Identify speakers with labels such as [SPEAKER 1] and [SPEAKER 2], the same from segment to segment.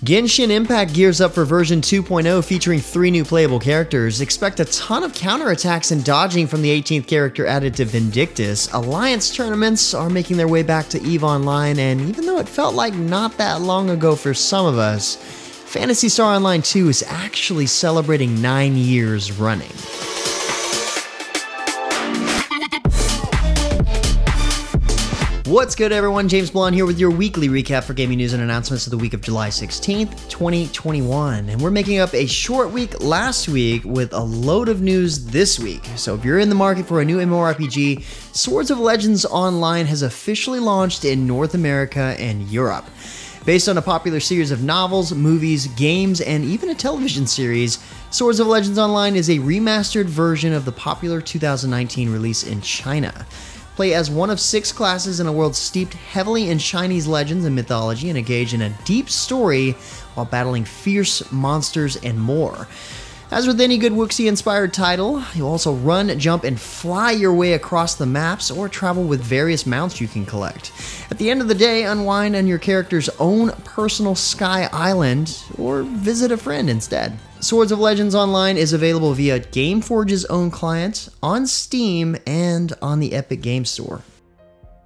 [SPEAKER 1] Genshin Impact gears up for version 2.0 featuring 3 new playable characters. Expect a ton of counterattacks and dodging from the 18th character added to Vindictus. Alliance tournaments are making their way back to EVE Online, and even though it felt like not that long ago for some of us, Phantasy Star Online 2 is actually celebrating 9 years running. What's good, everyone? James Blonde here with your weekly recap for gaming news and announcements of the week of July 16th, 2021. And we're making up a short week last week with a load of news this week. So if you're in the market for a new MMORPG, Swords of Legends Online has officially launched in North America and Europe. Based on a popular series of novels, movies, games, and even a television series, Swords of Legends Online is a remastered version of the popular 2019 release in China. Play as one of 6 classes in a world steeped heavily in Chinese legends and mythology and engage in a deep story while battling fierce monsters and more. As with any good Wuxi-inspired title, you'll also run, jump, and fly your way across the maps or travel with various mounts you can collect. At the end of the day, unwind on your character's own personal Sky Island or visit a friend instead. Swords of Legends Online is available via Gameforge's own client, on Steam, and on the Epic Games Store.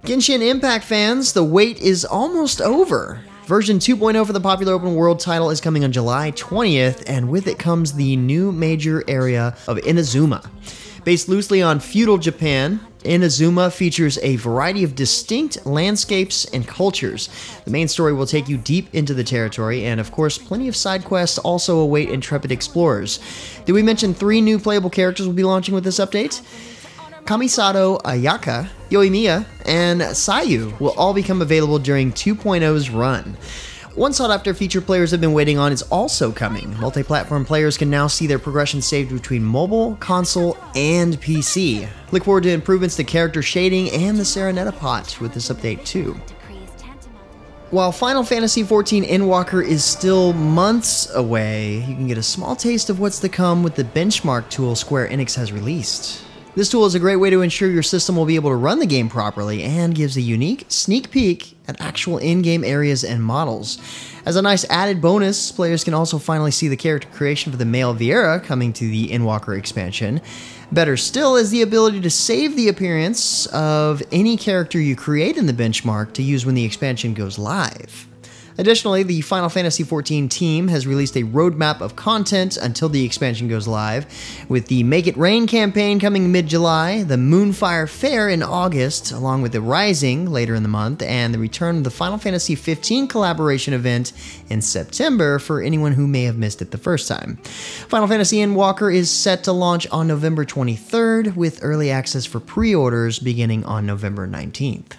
[SPEAKER 1] Genshin Impact fans, the wait is almost over. Version 2.0 for the popular open world title is coming on July 20th, and with it comes the new major area of Inazuma. Based loosely on feudal Japan, Inazuma features a variety of distinct landscapes and cultures. The main story will take you deep into the territory, and of course, plenty of side quests also await intrepid explorers. Did we mention 3 new playable characters will be launching with this update? Kamisato Ayaka, Yoimiya, and Sayu will all become available during 2.0's run. One sought-after feature players have been waiting on is also coming. Multi-platform players can now see their progression saved between mobile, console, and PC. Look forward to improvements to character shading and the Serenetta pot with this update too. While Final Fantasy XIV Endwalker is still months away, you can get a small taste of what's to come with the benchmark tool Square Enix has released. This tool is a great way to ensure your system will be able to run the game properly and gives a unique sneak peek at actual in-game areas and models. As a nice added bonus, players can also finally see the character creation for the male Viera coming to the Endwalker expansion. Better still is the ability to save the appearance of any character you create in the benchmark to use when the expansion goes live. Additionally, the Final Fantasy XIV team has released a roadmap of content until the expansion goes live, with the Make It Rain campaign coming mid-July, the Moonfire Fair in August, along with the Rising later in the month, and the return of the Final Fantasy XV collaboration event in September for anyone who may have missed it the first time. Final Fantasy Endwalker is set to launch on November 23rd, with early access for pre-orders beginning on November 19th.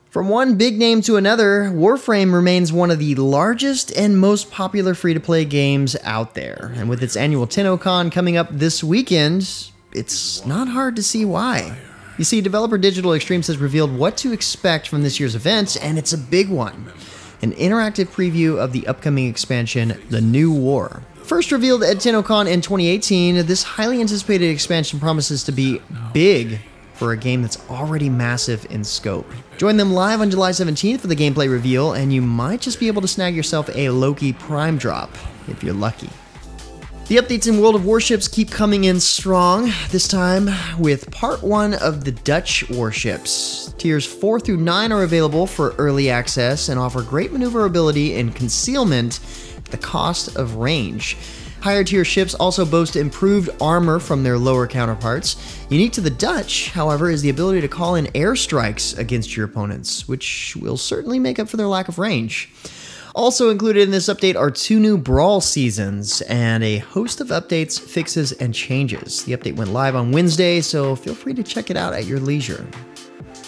[SPEAKER 1] From one big name to another, WarFrame remains one of the largest and most popular free-to-play games out there. And with its annual TennoCon coming up this weekend, it's not hard to see why. You see, developer Digital Extremes has revealed what to expect from this year's event, and it's a big one. An interactive preview of the upcoming expansion, The New War. First revealed at TennoCon in 2018, this highly anticipated expansion promises to be big for a game that's already massive in scope. Join them live on July 17th for the gameplay reveal, and you might just be able to snag yourself a Loki Prime drop, if you're lucky. The updates in World of Warships keep coming in strong, this time with Part 1 of the Dutch Warships. Tiers 4 through 9 are available for early access and offer great maneuverability and concealment at the cost of range. Higher tier ships also boast improved armor from their lower counterparts. Unique to the Dutch, however, is the ability to call in airstrikes against your opponents, which will certainly make up for their lack of range. Also included in this update are 2 new Brawl seasons and a host of updates, fixes, and changes. The update went live on Wednesday, so feel free to check it out at your leisure.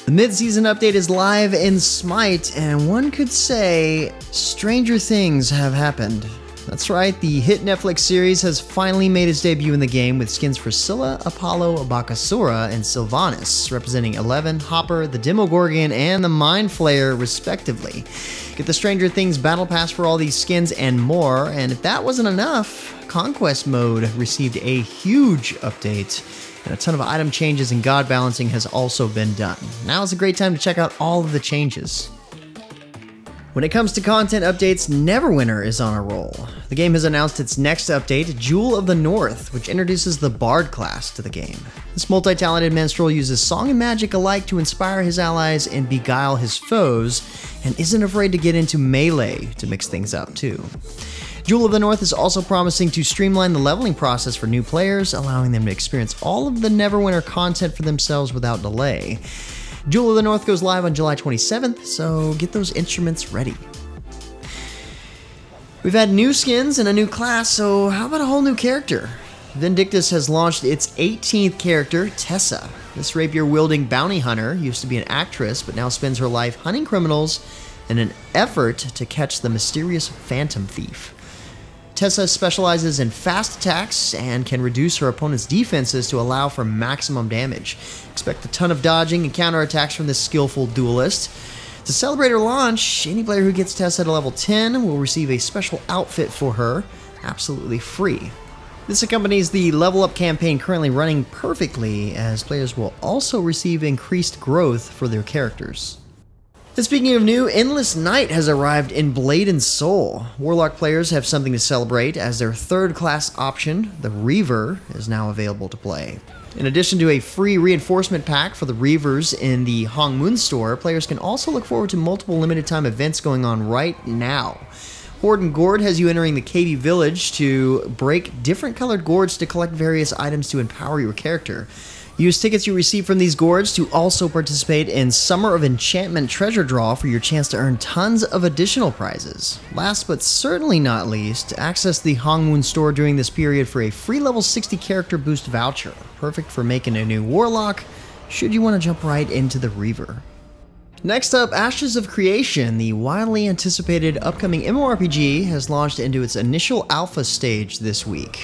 [SPEAKER 1] The mid-season update is live in SMITE, and one could say stranger things have happened. That's right, the hit Netflix series has finally made its debut in the game with skins for Scylla, Apollo, Bakasura, and Sylvanas, representing Eleven, Hopper, the Demogorgon, and the Mind Flayer, respectively. Get the Stranger Things Battle Pass for all these skins and more, and if that wasn't enough, Conquest Mode received a huge update, and a ton of item changes and god balancing has also been done. Now is a great time to check out all of the changes. When it comes to content updates, Neverwinter is on a roll. The game has announced its next update, Jewel of the North, which introduces the Bard class to the game. This multi-talented minstrel uses song and magic alike to inspire his allies and beguile his foes, and isn't afraid to get into melee to mix things up too. Jewel of the North is also promising to streamline the leveling process for new players, allowing them to experience all of the Neverwinter content for themselves without delay. Jewel of the North goes live on July 27th, so get those instruments ready. We've had new skins and a new class, so how about a whole new character? Vindictus has launched its 18th character, Tessa. This rapier-wielding bounty hunter used to be an actress, but now spends her life hunting criminals in an effort to catch the mysterious phantom thief. Tessa specializes in fast attacks and can reduce her opponent's defenses to allow for maximum damage. Expect a ton of dodging and counterattacks from this skillful duelist. To celebrate her launch, any player who gets Tessa to level 10 will receive a special outfit for her, absolutely free. This accompanies the level up campaign currently running perfectly, as players will also receive increased growth for their characters. And speaking of new, Endless Night has arrived in Blade and Soul. Warlock players have something to celebrate, as their third class option, the Reaver, is now available to play. In addition to a free reinforcement pack for the Reavers in the Hong Moon store, players can also look forward to multiple limited time events going on right now. Horde and Gourd has you entering the KV Village to break different colored gourds to collect various items to empower your character. Use tickets you receive from these gourds to also participate in Summer of Enchantment Treasure Draw for your chance to earn tons of additional prizes. Last but certainly not least, access the Hong Moon store during this period for a free level 60 character boost voucher, perfect for making a new Warlock, should you want to jump right into the Reaver. Next up, Ashes of Creation, the widely anticipated upcoming MMORPG, has launched into its initial alpha stage this week.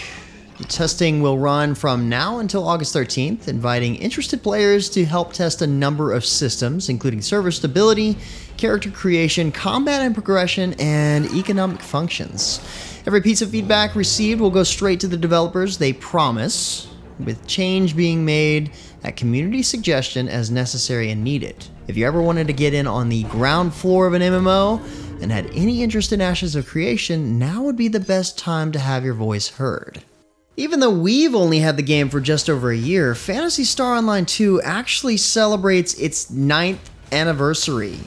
[SPEAKER 1] The testing will run from now until August 13th, inviting interested players to help test a number of systems, including server stability, character creation, combat and progression, and economic functions. Every piece of feedback received will go straight to the developers, they promise, with change being made at community suggestion as necessary and needed. If you ever wanted to get in on the ground floor of an MMO and had any interest in Ashes of Creation, now would be the best time to have your voice heard. Even though we've only had the game for just over a year, Phantasy Star Online 2 actually celebrates its 9th anniversary.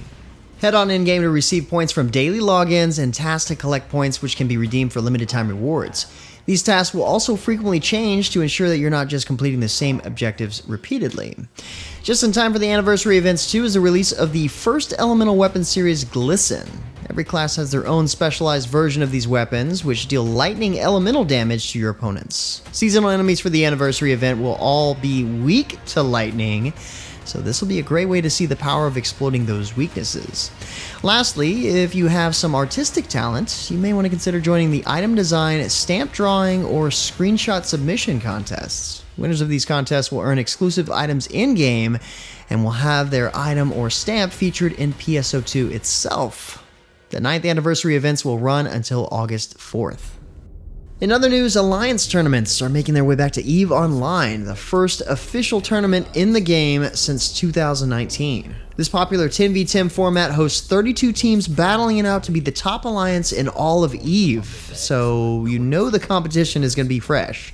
[SPEAKER 1] Head on in-game to receive points from daily logins and tasks to collect points which can be redeemed for limited time rewards. These tasks will also frequently change to ensure that you're not just completing the same objectives repeatedly. Just in time for the anniversary events too is the release of the first elemental weapon series, Glisten. Every class has their own specialized version of these weapons, which deal lightning elemental damage to your opponents. Seasonal enemies for the anniversary event will all be weak to lightning, so this will be a great way to see the power of exploiting those weaknesses. Lastly, if you have some artistic talent, you may want to consider joining the item design, stamp drawing, or screenshot submission contests. Winners of these contests will earn exclusive items in-game and will have their item or stamp featured in PSO2 itself. The 9th anniversary events will run until August 4th. In other news, Alliance tournaments are making their way back to EVE Online, the first official tournament in the game since 2019. This popular 10v10 format hosts 32 teams battling it out to be the top alliance in all of EVE, so you know the competition is going to be fresh.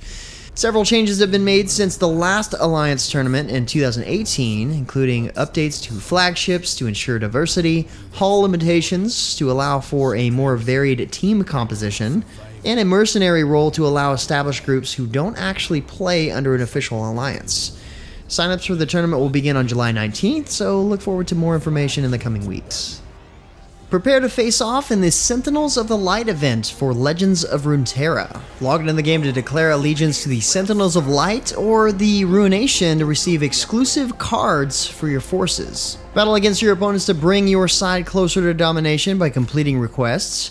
[SPEAKER 1] Several changes have been made since the last Alliance tournament in 2018, including updates to flagships to ensure diversity, hull limitations to allow for a more varied team composition, and a mercenary role to allow established groups who don't actually play under an official alliance. Signups for the tournament will begin on July 19th, so look forward to more information in the coming weeks. Prepare to face off in the Sentinels of the Light event for Legends of Runeterra. Log into the game to declare allegiance to the Sentinels of Light or the Ruination to receive exclusive cards for your forces. Battle against your opponents to bring your side closer to domination by completing requests.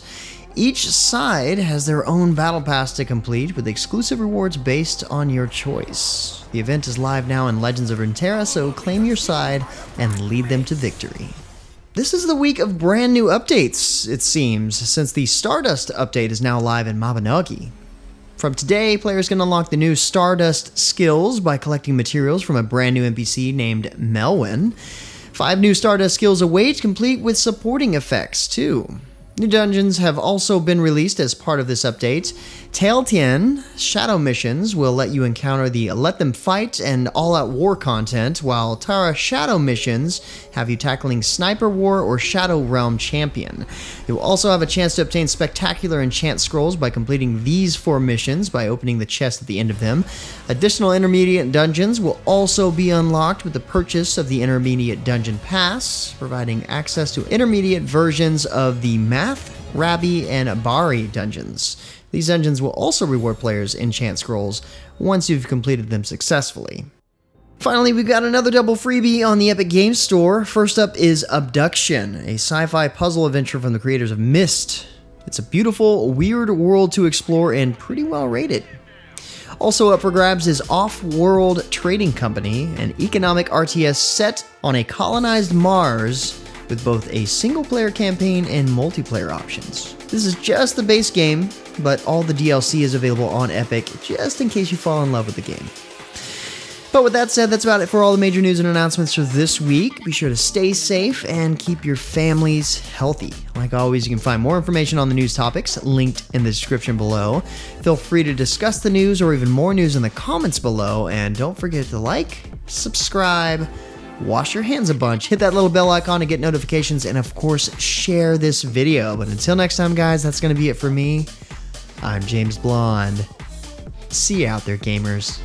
[SPEAKER 1] Each side has their own battle pass to complete with exclusive rewards based on your choice. The event is live now in Legends of Runeterra, so claim your side and lead them to victory. This is the week of brand new updates, it seems, since the Stardust update is now live in Mabinogi. From today, players can unlock the new Stardust skills by collecting materials from a brand new NPC named Melwin. 5 new Stardust skills await, complete with supporting effects too. New dungeons have also been released as part of this update. Tailtian Shadow missions will let you encounter the Let Them Fight and All-Out War content, while Tara Shadow missions have you tackling Sniper War or Shadow Realm Champion. You will also have a chance to obtain spectacular enchant scrolls by completing these 4 missions by opening the chest at the end of them. Additional intermediate dungeons will also be unlocked with the purchase of the Intermediate Dungeon Pass, providing access to intermediate versions of the Math, Rabbi, and Bari dungeons. These dungeons will also reward players enchant scrolls once you've completed them successfully. Finally, we've got another double freebie on the Epic Games Store. First up is Obduction, a sci-fi puzzle adventure from the creators of Myst. It's a beautiful, weird world to explore and pretty well rated. Also up for grabs is Offworld Trading Company, an economic RTS set on a colonized Mars with both a single-player campaign and multiplayer options. This is just the base game, but all the DLC is available on Epic, just in case you fall in love with the game. But with that said, that's about it for all the major news and announcements for this week. Be sure to stay safe and keep your families healthy. Like always, you can find more information on the news topics linked in the description below. Feel free to discuss the news or even more news in the comments below, and don't forget to like, subscribe, wash your hands a bunch, hit that little bell icon to get notifications, and of course, share this video. But until next time, guys, that's going to be it for me. I'm James Blonde. See you out there, gamers.